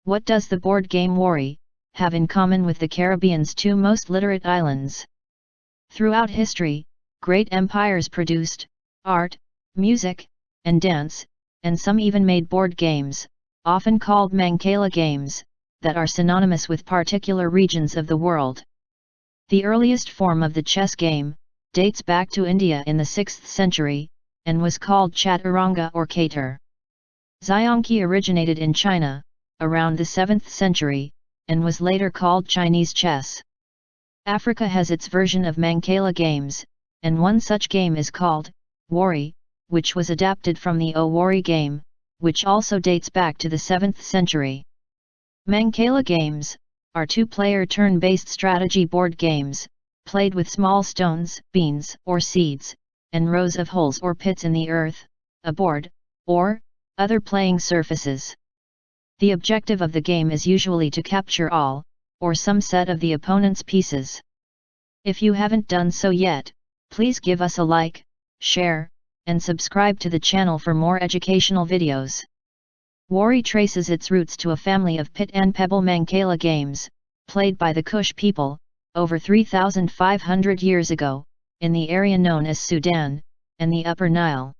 What does the board game Warri have in common with the Caribbean's two most literate islands? Throughout history, great empires produced art, music, and dance, and some even made board games, often called Mancala games, that are synonymous with particular regions of the world. The earliest form of the chess game dates back to India in the 6th century, and was called chaturanga or cater. Xiangqi originated in China, around the 7th century, and was later called Chinese chess. Africa has its version of Mancala games, and one such game is called Warri, which was adapted from the Warri game, which also dates back to the 7th century. Mancala games are two-player turn-based strategy board games, played with small stones, beans or seeds, and rows of holes or pits in the earth, a board, or other playing surfaces. The objective of the game is usually to capture all, or some set of the opponent's pieces. If you haven't done so yet, please give us a like, share, and subscribe to the channel for more educational videos. Warri traces its roots to a family of pit and pebble Mancala games, played by the Kush people, over 3,500 years ago, in the area known as Sudan, and the Upper Nile.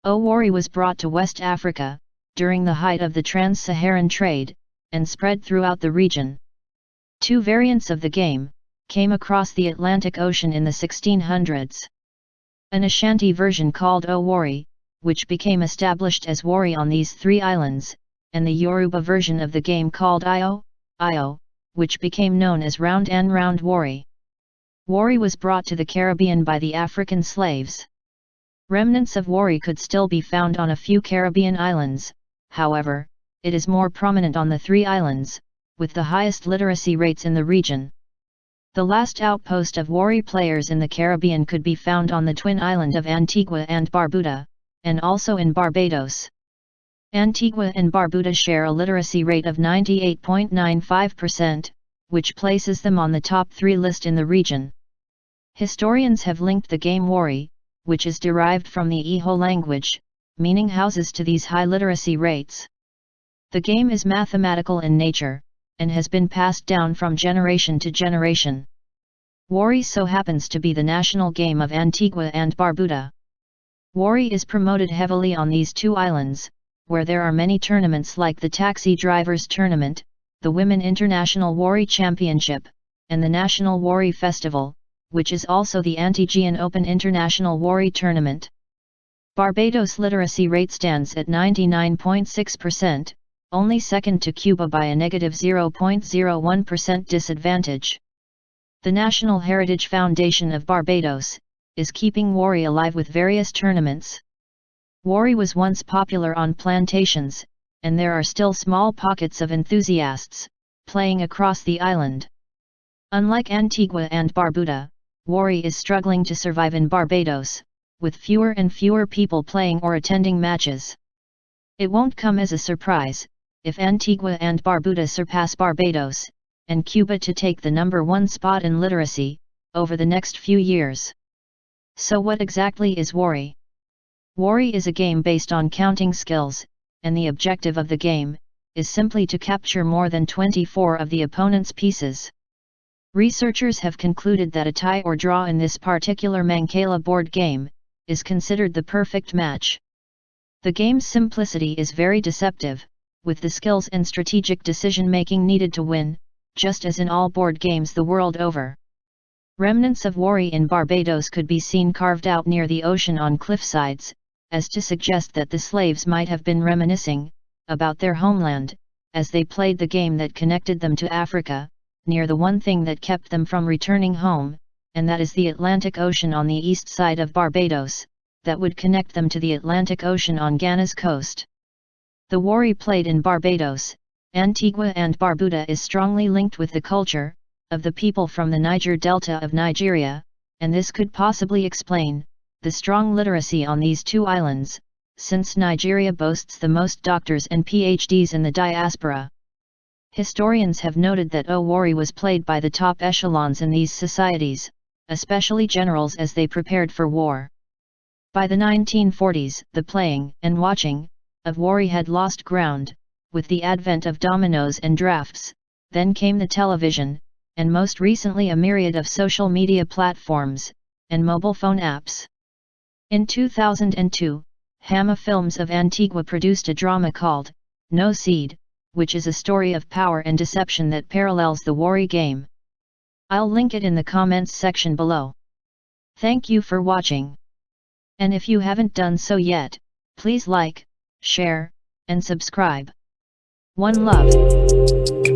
Warri was brought to West Africa, during the height of the trans-Saharan trade, and spread throughout the region. Two variants of the game came across the Atlantic Ocean in the 1600s. An Ashanti version called Warri, which became established as Warri on these three islands, and the Yoruba version of the game called Io, which became known as Round and Round Warri. Warri was brought to the Caribbean by the African slaves. Remnants of Warri could still be found on a few Caribbean islands, however, it is more prominent on the three islands, with the highest literacy rates in the region. The last outpost of Warri players in the Caribbean could be found on the twin island of Antigua and Barbuda, and also in Barbados. Antigua and Barbuda share a literacy rate of 98.95%, which places them on the top 3 list in the region. Historians have linked the game Warri, which is derived from the Iho language, meaning houses, to these high literacy rates. The game is mathematical in nature, and has been passed down from generation to generation. Warri so happens to be the national game of Antigua and Barbuda. Warri is promoted heavily on these two islands, where there are many tournaments like the Taxi Drivers Tournament, the Women International Warri Championship, and the National Warri Festival, which is also the Antiguan Open International Warri Tournament. Barbados' literacy rate stands at 99.6%, only second to Cuba by a negative 0.01% disadvantage. The National Heritage Foundation of Barbados is keeping Warri alive with various tournaments. Warri was once popular on plantations, and there are still small pockets of enthusiasts playing across the island. Unlike Antigua and Barbuda, Warri is struggling to survive in Barbados, with fewer and fewer people playing or attending matches. It won't come as a surprise if Antigua and Barbuda surpass Barbados and Cuba to take the #1 spot in literacy over the next few years. So what exactly is Warri? Warri is a game based on counting skills, and the objective of the game is simply to capture more than 24 of the opponent's pieces. Researchers have concluded that a tie or draw in this particular Mancala board game is considered the perfect match. The game's simplicity is very deceptive, with the skills and strategic decision-making needed to win, just as in all board games the world over. Remnants of Warri in Barbados could be seen carved out near the ocean on cliffsides, as to suggest that the slaves might have been reminiscing about their homeland, as they played the game that connected them to Africa, near the one thing that kept them from returning home, and that is the Atlantic Ocean on the east side of Barbados, that would connect them to the Atlantic Ocean on Ghana's coast. The Warri played in Barbados, Antigua and Barbuda is strongly linked with the culture of the people from the Niger Delta of Nigeria, and this could possibly explain the strong literacy on these two islands, since Nigeria boasts the most doctors and PhDs in the diaspora. Historians have noted that Warri was played by the top echelons in these societies, especially generals as they prepared for war. By the 1940s, the playing and watching of Warri had lost ground, with the advent of dominoes and drafts, then came the television, and most recently a myriad of social media platforms, and mobile phone apps. In 2002, Hama Films of Antigua produced a drama called No Seed, which is a story of power and deception that parallels the Warri game. I'll link it in the comments section below. Thank you for watching. And if you haven't done so yet, please like, share, and subscribe. One love.